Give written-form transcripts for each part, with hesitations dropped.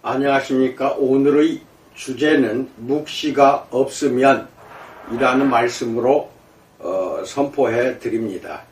안녕하십니까. 오늘의 주제는 묵시가 없으면 이라는 말씀으로 선포해 드립니다.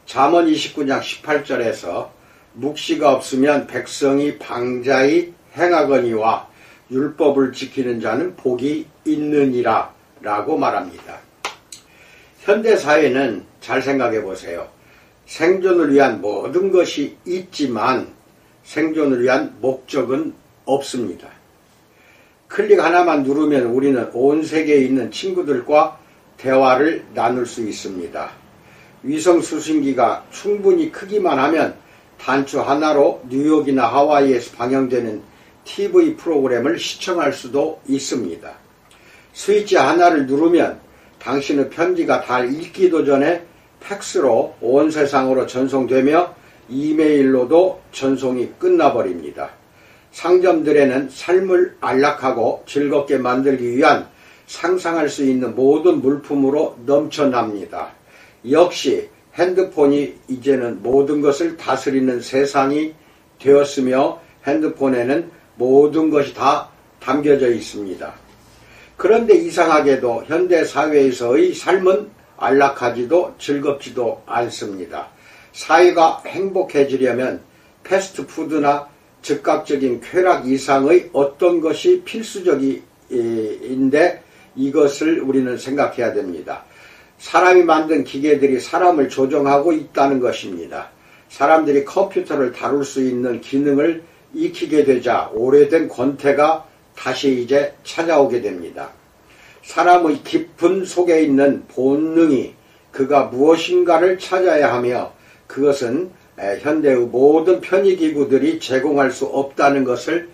잠언 29장 18절에서 묵시가 없으면 백성이 방자히 행하거니와 율법을 지키는 자는 복이 있느니라 라고 말합니다. 현대사회는 잘 생각해 보세요. 생존을 위한 모든 것이 있지만 생존을 위한 목적은 없습니다. 클릭 하나만 누르면 우리는 온 세계에 있는 친구들과 대화를 나눌 수 있습니다. 위성 수신기가 충분히 크기만 하면 단추 하나로 뉴욕이나 하와이에서 방영되는 TV 프로그램을 시청할 수도 있습니다. 스위치 하나를 누르면 당신의 편지가 달 읽기도 전에 팩스로 온 세상으로 전송되며 이메일로도 전송이 끝나버립니다. 상점들에는 삶을 안락하고 즐겁게 만들기 위한 상상할 수 있는 모든 물품으로 넘쳐납니다. 역시 핸드폰이 이제는 모든 것을 다스리는 세상이 되었으며 핸드폰에는 모든 것이 다 담겨져 있습니다. 그런데 이상하게도 현대사회에서의 삶은 안락하지도 즐겁지도 않습니다. 사회가 행복해지려면 패스트푸드나 즉각적인 쾌락 이상의 어떤 것이 필수적인데 이것을 우리는 생각해야 됩니다. 사람이 만든 기계들이 사람을 조종하고 있다는 것입니다. 사람들이 컴퓨터를 다룰 수 있는 기능을 익히게 되자 오래된 권태가 다시 이제 찾아오게 됩니다. 사람의 깊은 속에 있는 본능이 그가 무엇인가를 찾아야 하며 그것은 현대의 모든 편의기구들이 제공할 수 없다는 것을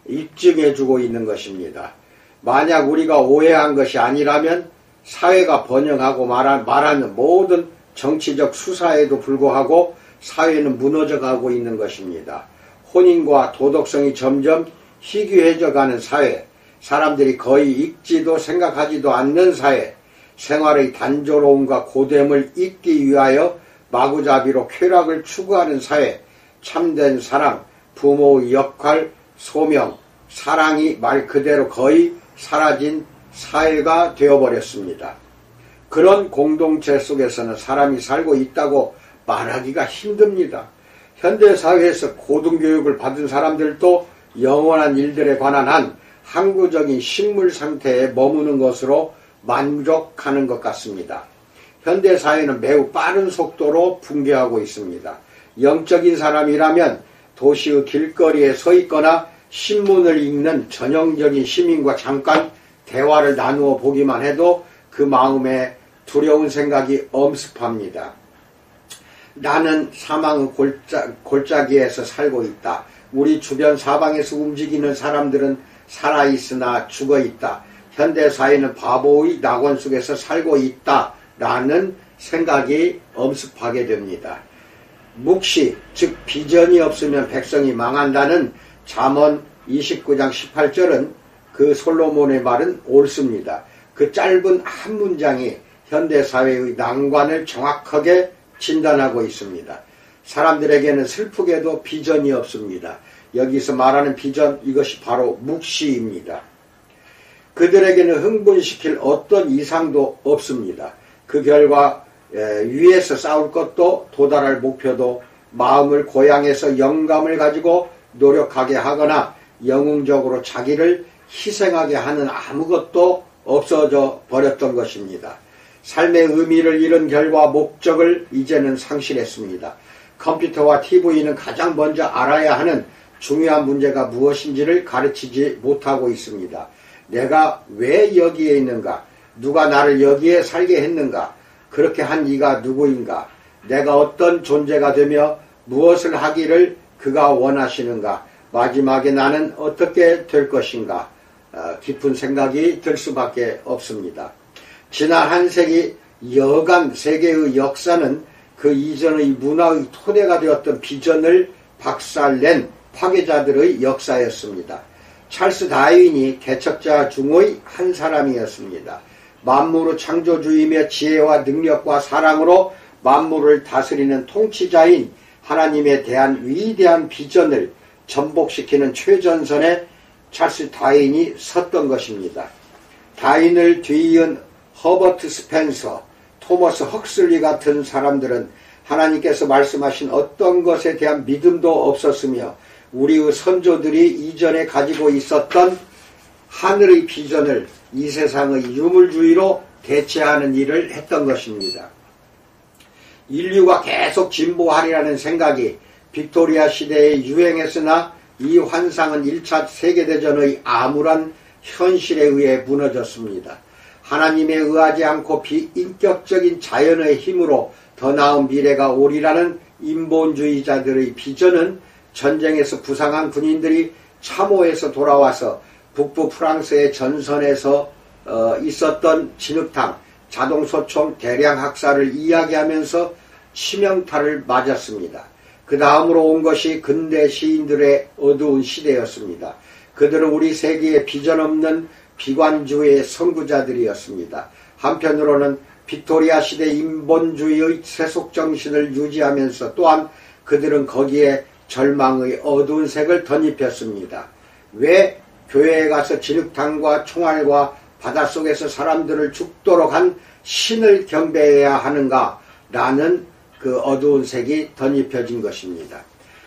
입증해주고 있는 것입니다. 만약 우리가 오해한 것이 아니라면 사회가 번영하고 말하는 모든 정치적 수사에도 불구하고 사회는 무너져가고 있는 것입니다. 혼인과 도덕성이 점점 희귀해져가는 사회, 사람들이 거의 읽지도 생각하지도 않는 사회, 생활의 단조로움과 고됨을 잊기 위하여 마구잡이로 쾌락을 추구하는 사회, 참된 사랑, 부모의 역할, 소명, 사랑이 말 그대로 거의 사라진 사회가 되어버렸습니다. 그런 공동체 속에서는 사람이 살고 있다고 말하기가 힘듭니다. 현대사회에서 고등교육을 받은 사람들도 영원한 일들에 관한 한 항구적인 식물 상태에 머무는 것으로 만족하는 것 같습니다. 현대사회는 매우 빠른 속도로 붕괴하고 있습니다. 영적인 사람이라면 도시의 길거리에 서 있거나 신문을 읽는 전형적인 시민과 잠깐 대화를 나누어 보기만 해도 그 마음에 두려운 생각이 엄습합니다. 나는 사망의 골짜기에서 살고 있다. 우리 주변 사방에서 움직이는 사람들은 살아있으나 죽어있다. 현대사회는 바보의 낙원 속에서 살고 있다. 라는 생각이 엄습하게 됩니다. 묵시, 즉 비전이 없으면 백성이 망한다는 잠언 29장 18절은 그 솔로몬의 말은 옳습니다. 그 짧은 한 문장이 현대사회의 난관을 정확하게 진단하고 있습니다. 사람들에게는 슬프게도 비전이 없습니다. 여기서 말하는 비전, 이것이 바로 묵시입니다. 그들에게는 흥분시킬 어떤 이상도 없습니다. 그 결과 위에서 싸울 것도 도달할 목표도 마음을 고향에서 영감을 가지고 노력하게 하거나 영웅적으로 자기를 희생하게 하는 아무것도 없어져 버렸던 것입니다. 삶의 의미를 잃은 결과 목적을 이제는 상실했습니다. 컴퓨터와 TV는 가장 먼저 알아야 하는 중요한 문제가 무엇인지를 가르치지 못하고 있습니다. 내가 왜 여기에 있는가? 누가 나를 여기에 살게 했는가? 그렇게 한 이가 누구인가? 내가 어떤 존재가 되며 무엇을 하기를 그가 원하시는가? 마지막에 나는 어떻게 될 것인가? 깊은 생각이 들 수밖에 없습니다. 지난 한 세기 여간 세계의 역사는 그 이전의 문화의 토대가 되었던 비전을 박살낸 파괴자들의 역사였습니다. 찰스 다윈이 개척자 중의 한 사람이었습니다. 만물의 창조주이며 지혜와 능력과 사랑으로 만물을 다스리는 통치자인 하나님에 대한 위대한 비전을 전복시키는 최전선의 찰스 다윈이 섰던 것입니다. 다윈을 뒤이은 허버트 스펜서, 토머스 헉슬리 같은 사람들은 하나님께서 말씀하신 어떤 것에 대한 믿음도 없었으며 우리의 선조들이 이전에 가지고 있었던 하늘의 비전을 이 세상의 유물주의로 대체하는 일을 했던 것입니다. 인류가 계속 진보하리라는 생각이 빅토리아 시대에 유행했으나 이 환상은 1차 세계대전의 암울한 현실에 의해 무너졌습니다. 하나님에 의하지 않고 비인격적인 자연의 힘으로 더 나은 미래가 오리라는 인본주의자들의 비전은 전쟁에서 부상한 군인들이 참호에서 돌아와서 북부 프랑스의 전선에서 있었던 진흙탕, 자동소총 대량 학살을 이야기하면서 치명타를 맞았습니다. 그 다음으로 온 것이 근대 시인들의 어두운 시대였습니다. 그들은 우리 세계에 비전 없는 비관주의의 선구자들이었습니다. 한편으로는 빅토리아 시대 인본주의의 세속정신을 유지하면서 또한 그들은 거기에 절망의 어두운 색을 덧입혔습니다. 왜 교회에 가서 진흙탕과 총알과 바닷속에서 사람들을 죽도록 한 신을 경배해야 하는가? 라는 그 어두운 색이 덧입혀진 것입니다.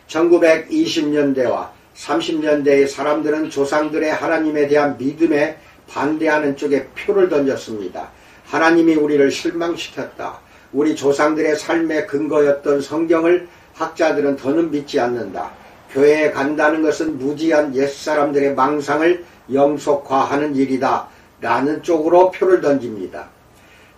1920년대와 30년대의 사람들은 조상들의 하나님에 대한 믿음에 반대하는 쪽에 표를 던졌습니다. 하나님이 우리를 실망시켰다. 우리 조상들의 삶의 근거였던 성경을 학자들은 더는 믿지 않는다. 교회에 간다는 것은 무지한 옛사람들의 망상을 영속화하는 일이다. 라는 쪽으로 표를 던집니다.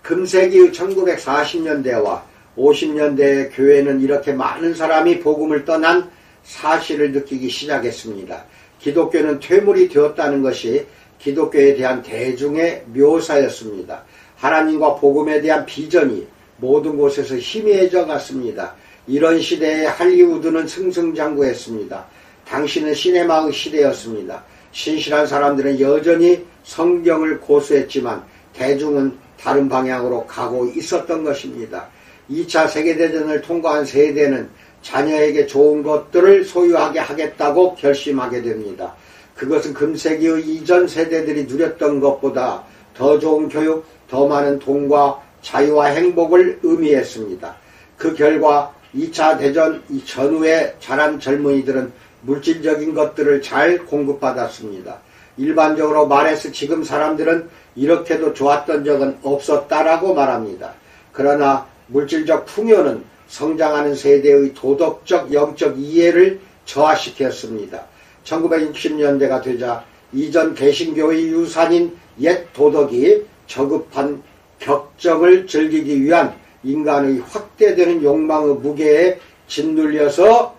금세기의 1940년대와 50년대의 교회는 이렇게 많은 사람이 복음을 떠난 사실을 느끼기 시작했습니다. 기독교는 퇴물이 되었다는 것이 기독교에 대한 대중의 묘사였습니다. 하나님과 복음에 대한 비전이 모든 곳에서 희미해져 갔습니다. 이런 시대에 할리우드는 승승장구했습니다. 당시는 시네마의 시대였습니다. 신실한 사람들은 여전히 성경을 고수했지만 대중은 다른 방향으로 가고 있었던 것입니다. 2차 세계대전을 통과한 세대는 자녀에게 좋은 것들을 소유하게 하겠다고 결심하게 됩니다. 그것은 금세기의 이전 세대들이 누렸던 것보다 더 좋은 교육, 더 많은 돈과 자유와 행복을 의미했습니다. 그 결과 2차 대전 전후에 자란 젊은이들은 물질적인 것들을 잘 공급받았습니다. 일반적으로 말해서 지금 사람들은 이렇게도 좋았던 적은 없었다라고 말합니다. 그러나 물질적 풍요는 성장하는 세대의 도덕적, 영적 이해를 저하시켰습니다. 1960년대가 되자 이전 개신교의 유산인 옛 도덕이 저급한 격정을 즐기기 위한 인간의 확대되는 욕망의 무게에 짓눌려서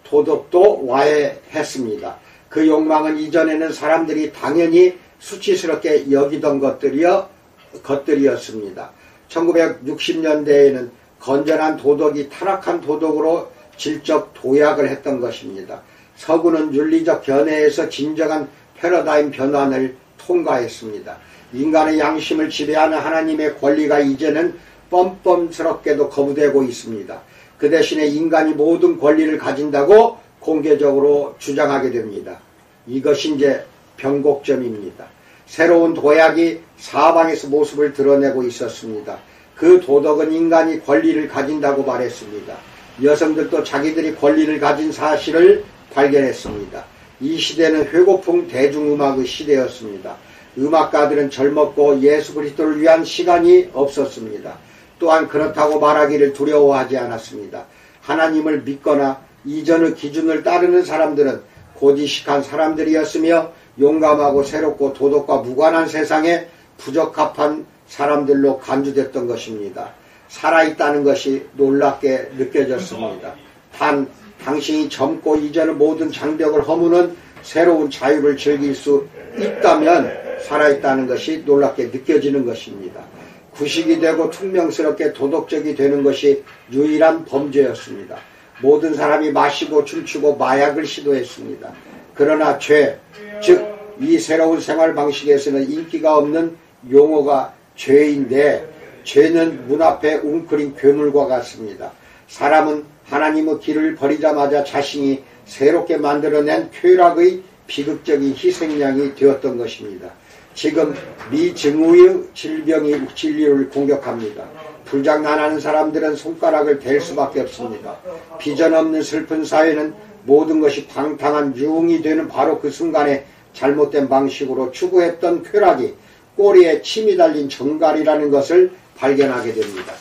도덕도 와해했습니다. 그 욕망은 이전에는 사람들이 당연히 수치스럽게 여기던 것들이었습니다. 1960년대에는 건전한 도덕이 타락한 도덕으로 질적 도약을 했던 것입니다. 서구는 윤리적 견해에서 진정한 패러다임 변환을 통과했습니다. 인간의 양심을 지배하는 하나님의 권리가 이제는 뻔뻔스럽게도 거부되고 있습니다. 그 대신에 인간이 모든 권리를 가진다고 공개적으로 주장하게 됩니다. 이것이 이제 변곡점입니다. 새로운 도약이 사방에서 모습을 드러내고 있었습니다. 그 도덕은 인간이 권리를 가진다고 말했습니다. 여성들도 자기들이 권리를 가진 사실을 발견했습니다. 이 시대는 회고풍 대중음악의 시대였습니다. 음악가들은 젊었고 예수 그리스도를 위한 시간이 없었습니다. 또한 그렇다고 말하기를 두려워하지 않았습니다. 하나님을 믿거나 이전의 기준을 따르는 사람들은 고지식한 사람들이었으며 용감하고 새롭고 도덕과 무관한 세상에 부적합한 사람들로 간주됐던 것입니다. 살아있다는 것이 놀랍게 느껴졌습니다. 단 당신이 젊고 이전의 모든 장벽을 허무는 새로운 자유를 즐길 수 있다면 살아있다는 것이 놀랍게 느껴지는 것입니다. 구식이 되고 퉁명스럽게 도덕적이 되는 것이 유일한 범죄였습니다. 모든 사람이 마시고 춤추고 마약을 시도했습니다. 그러나 죄, 즉 이 새로운 생활 방식에서는 인기가 없는 용어가 죄인데 죄는 문 앞에 웅크린 괴물과 같습니다. 사람은 하나님의 길을 버리자마자 자신이 새롭게 만들어낸 쾌락의 비극적인 희생양이 되었던 것입니다. 지금 미증후의 질병이 진리를 공격합니다. 불장난하는 사람들은 손가락을 댈 수밖에 없습니다. 비전 없는 슬픈 사회는 모든 것이 방탕한 유흥이 되는 바로 그 순간에 잘못된 방식으로 추구했던 쾌락이 꼬리에 침이 달린 정갈이라는 것을 발견하게 됩니다.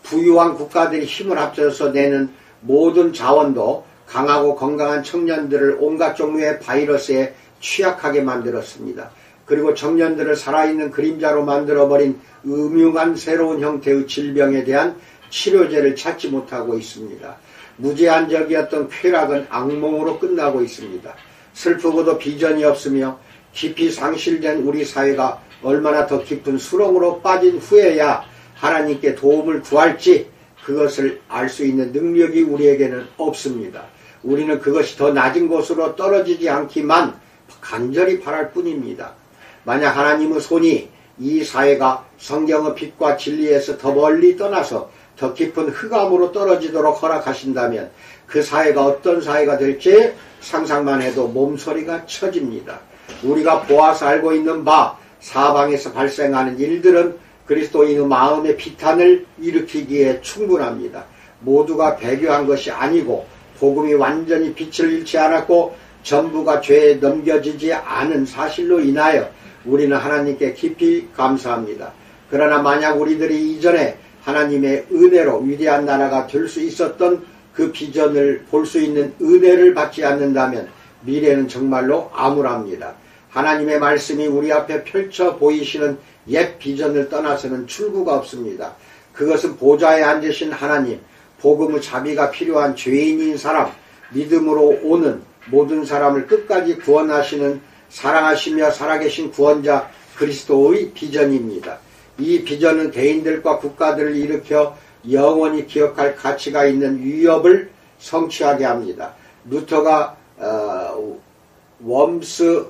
부유한 국가들이 힘을 합쳐서 내는 모든 자원도 강하고 건강한 청년들을 온갖 종류의 바이러스에 취약하게 만들었습니다. 그리고 청년들을 살아있는 그림자로 만들어버린 음흉한 새로운 형태의 질병에 대한 치료제를 찾지 못하고 있습니다. 무제한적이었던 쾌락은 악몽으로 끝나고 있습니다. 슬프고도 비전이 없으며 깊이 상실된 우리 사회가 얼마나 더 깊은 수렁으로 빠진 후에야 하나님께 도움을 구할지 그것을 알 수 있는 능력이 우리에게는 없습니다. 우리는 그것이 더 낮은 곳으로 떨어지지 않기만 간절히 바랄 뿐입니다. 만약 하나님의 손이 이 사회가 성경의 빛과 진리에서 더 멀리 떠나서 더 깊은 흑암으로 떨어지도록 허락하신다면 그 사회가 어떤 사회가 될지 상상만 해도 몸소리가 쳐집니다. 우리가 보아서 알고 있는 바 사방에서 발생하는 일들은 그리스도인의 마음의 비탄을 일으키기에 충분합니다. 모두가 배교한 것이 아니고 복음이 완전히 빛을 잃지 않았고 전부가 죄에 넘겨지지 않은 사실로 인하여 우리는 하나님께 깊이 감사합니다. 그러나 만약 우리들이 이전에 하나님의 은혜로 위대한 나라가 될 수 있었던 그 비전을 볼 수 있는 은혜를 받지 않는다면 미래는 정말로 암울합니다. 하나님의 말씀이 우리 앞에 펼쳐 보이시는 옛 비전을 떠나서는 출구가 없습니다. 그것은 보좌에 앉으신 하나님, 복음의 자비가 필요한 죄인인 사람, 믿음으로 오는 모든 사람을 끝까지 구원하시는 사랑하시며 살아계신 구원자 그리스도의 비전입니다. 이 비전은 개인들과 국가들을 일으켜 영원히 기억할 가치가 있는 위협을 성취하게 합니다. 루터가 웜스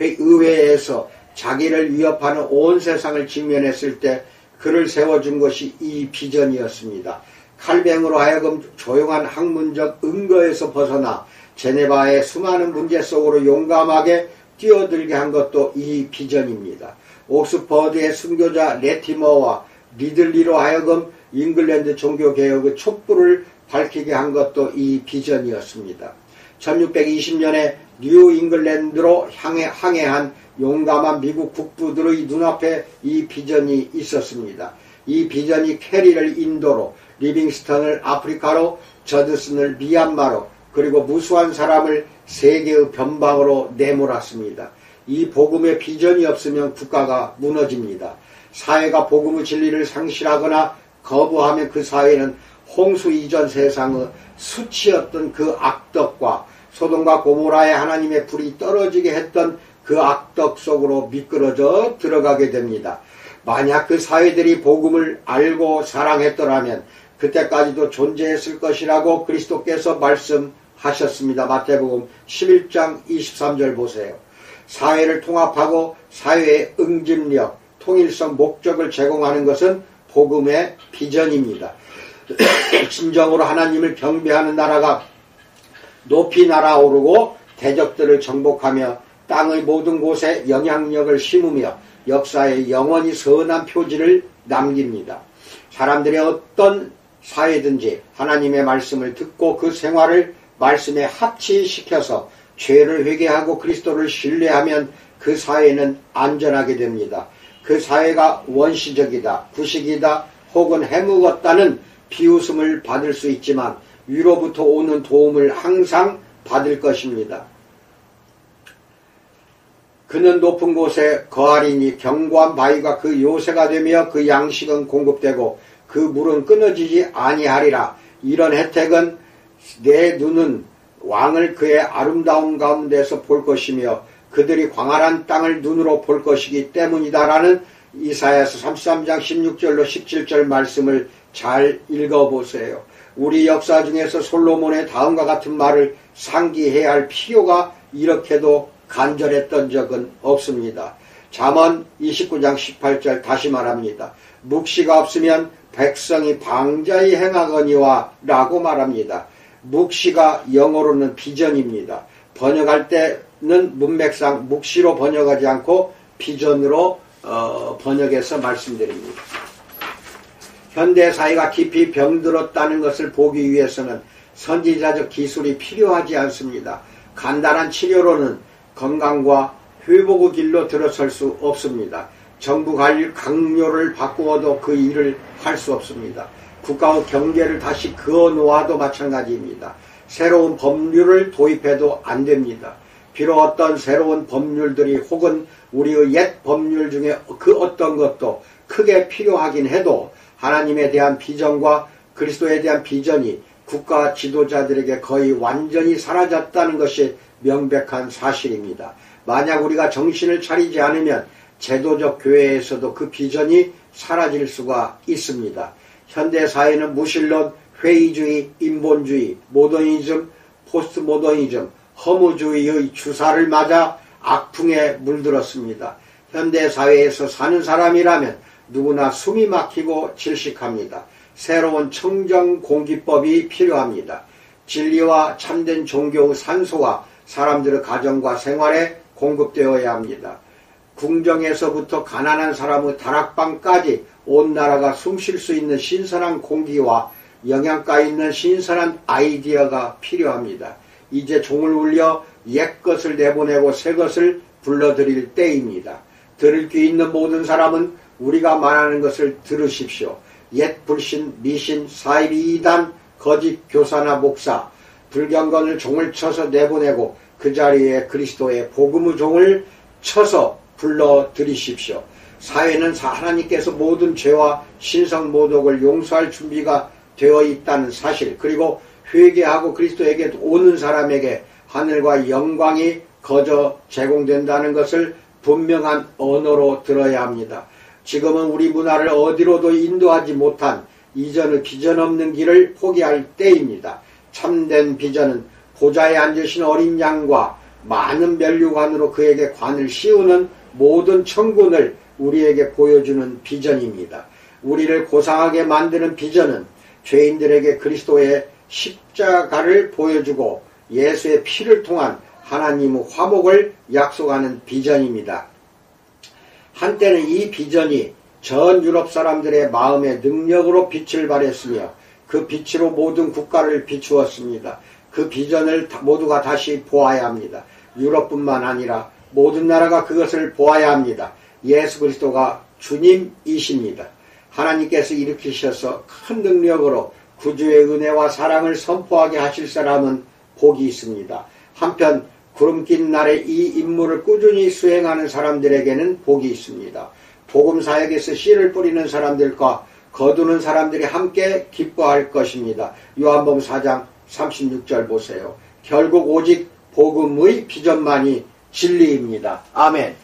의회에서 자기를 위협하는 온 세상을 직면했을 때 그를 세워준 것이 이 비전이었습니다. 칼뱅으로 하여금 조용한 학문적 은거에서 벗어나 제네바의 수많은 문제 속으로 용감하게 뛰어들게 한 것도 이 비전입니다. 옥스퍼드의 순교자 레티머와 리들리로 하여금 잉글랜드 종교개혁의 촛불을 밝히게 한 것도 이 비전이었습니다. 1620년에 뉴 잉글랜드로 항해한 용감한 미국 국부들의 눈앞에 이 비전이 있었습니다. 이 비전이 캐리를 인도로, 리빙스턴을 아프리카로, 저드슨을 미얀마로, 그리고 무수한 사람을 세계의 변방으로 내몰았습니다. 이 복음의 비전이 없으면 국가가 무너집니다. 사회가 복음의 진리를 상실하거나 거부하면 그 사회는 홍수 이전 세상의 수치였던 그 악덕과 소돔과 고모라의 하나님의 불이 떨어지게 했던 그 악덕 속으로 미끄러져 들어가게 됩니다. 만약 그 사회들이 복음을 알고 사랑했더라면 그때까지도 존재했을 것이라고 그리스도께서 말씀하셨습니다. 마태복음 11장 23절 보세요. 사회를 통합하고 사회의 응집력, 통일성, 목적을 제공하는 것은 복음의 비전입니다. 진정으로 하나님을 경배하는 나라가 높이 날아오르고 대적들을 정복하며 땅의 모든 곳에 영향력을 심으며 역사에 영원히 선한 표지를 남깁니다. 사람들이 어떤 사회든지 하나님의 말씀을 듣고 그 생활을 말씀에 합치시켜서 죄를 회개하고 그리스도를 신뢰하면 그 사회는 안전하게 됩니다. 그 사회가 원시적이다, 구식이다, 혹은 해묵었다는 비웃음을 받을 수 있지만 위로부터 오는 도움을 항상 받을 것입니다. 그는 높은 곳에 거하리니 견고한 바위가 그 요새가 되며 그 양식은 공급되고 그 물은 끊어지지 아니하리라. 이런 혜택은 내 눈은 왕을 그의 아름다운 가운데서 볼 것이며 그들이 광활한 땅을 눈으로 볼 것이기 때문이다라는 이사야서 33장 16절로 17절 말씀을 잘 읽어보세요. 우리 역사 중에서 솔로몬의 다음과 같은 말을 상기해야 할 필요가 이렇게도 간절했던 적은 없습니다. 잠언 29장 18절 다시 말합니다. 묵시가 없으면 백성이 방자히 행하거니와 라고 말합니다. 묵시가 영어로는 비전입니다. 번역할 때는 문맥상 묵시로 번역하지 않고 비전으로 번역해서 말씀드립니다. 현대사회가 깊이 병들었다는 것을 보기 위해서는 선지자적 기술이 필요하지 않습니다. 간단한 치료로는 건강과 회복의 길로 들어설 수 없습니다. 정부 강요를 바꾸어도 그 일을 할 수 없습니다. 국가의 경계를 다시 그어 놓아도 마찬가지입니다. 새로운 법률을 도입해도 안 됩니다. 비록 어떤 새로운 법률들이 혹은 우리의 옛 법률 중에 그 어떤 것도 크게 필요하긴 해도 하나님에 대한 비전과 그리스도에 대한 비전이 국가 지도자들에게 거의 완전히 사라졌다는 것이 명백한 사실입니다. 만약 우리가 정신을 차리지 않으면 제도적 교회에서도 그 비전이 사라질 수가 있습니다. 현대사회는 무신론, 회의주의, 인본주의, 모더니즘, 포스트모더니즘, 허무주의의 주사를 맞아 악풍에 물들었습니다. 현대사회에서 사는 사람이라면 누구나 숨이 막히고 질식합니다. 새로운 청정공기법이 필요합니다. 진리와 참된 종교의 산소가 사람들의 가정과 생활에 공급되어야 합니다. 궁정에서부터 가난한 사람의 다락방까지 온 나라가 숨쉴 수 있는 신선한 공기와 영양가 있는 신선한 아이디어가 필요합니다. 이제 종을 울려 옛것을 내보내고 새것을 불러들일 때입니다. 들을 귀 있는 모든 사람은 우리가 말하는 것을 들으십시오. 옛 불신, 미신, 사이비 이단, 거짓 교사나 목사, 불경건을 종을 쳐서 내보내고 그 자리에 그리스도의 복음의 종을 쳐서 불러들이십시오. 사회는 하나님께서 모든 죄와 신성모독을 용서할 준비가 되어 있다는 사실, 그리고 회개하고 그리스도에게 오는 사람에게 하늘과 영광이 거저 제공된다는 것을 분명한 언어로 들어야 합니다. 지금은 우리 문화를 어디로도 인도하지 못한 이전의 비전 없는 길을 포기할 때입니다. 참된 비전은 보좌에 앉으신 어린 양과 많은 면류관으로 그에게 관을 씌우는 모든 천군을 우리에게 보여주는 비전입니다. 우리를 고상하게 만드는 비전은 죄인들에게 그리스도의 십자가를 보여주고 예수의 피를 통한 하나님의 화목을 약속하는 비전입니다. 한때는 이 비전이 전 유럽 사람들의 마음의 능력으로 빛을 발했으며 그 빛으로 모든 국가를 비추었습니다. 그 비전을 모두가 다시 보아야 합니다. 유럽뿐만 아니라 모든 나라가 그것을 보아야 합니다. 예수 그리스도가 주님이십니다. 하나님께서 일으키셔서 큰 능력으로 구주의 은혜와 사랑을 선포하게 하실 사람은 복이 있습니다. 한편 구름 낀 날에 이 임무를 꾸준히 수행하는 사람들에게는 복이 있습니다. 복음 사역에서 씨를 뿌리는 사람들과 거두는 사람들이 함께 기뻐할 것입니다. 요한복음 4장 36절 보세요. 결국 오직 복음의 비전만이 진리입니다. 아멘.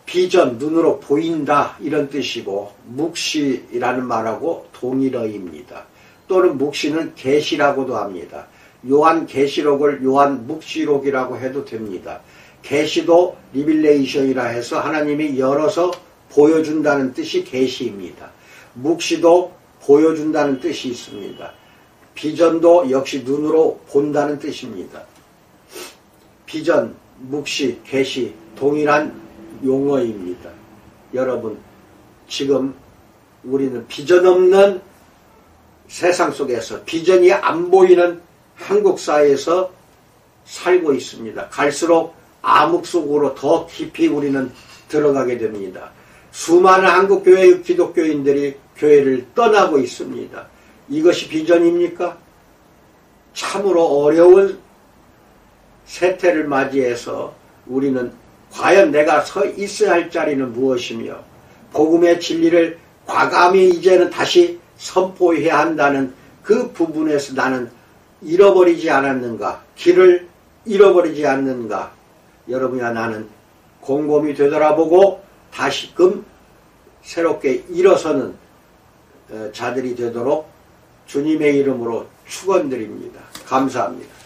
비전, 눈으로 보인다 이런 뜻이고 묵시라는 말하고 동일어입니다. 또는 묵시는 계시라고도 합니다. 요한 계시록을 요한 묵시록이라고 해도 됩니다. 계시도 리빌레이션이라 해서 하나님이 열어서 보여준다는 뜻이 계시입니다. 묵시도 보여준다는 뜻이 있습니다. 비전도 역시 눈으로 본다는 뜻입니다. 비전, 묵시, 계시 동일한 용어입니다. 여러분, 지금 우리는 비전 없는 세상 속에서 비전이 안 보이는 한국 사회에서 살고 있습니다. 갈수록 암흑 속으로 더 깊이 우리는 들어가게 됩니다. 수많은 한국 교회의 기독교인들이 교회를 떠나고 있습니다. 이것이 비전입니까? 참으로 어려운 세태를 맞이해서 우리는 과연 내가 서 있어야 할 자리는 무엇이며 복음의 진리를 과감히 이제는 다시 선포해야 한다는 그 부분에서 나는 잃어버리지 않았는가, 길을 잃어버리지 않는가. 여러분이나 나는 곰곰이 되돌아보고 다시금 새롭게 일어서는 자들이 되도록 주님의 이름으로 축원드립니다. 감사합니다.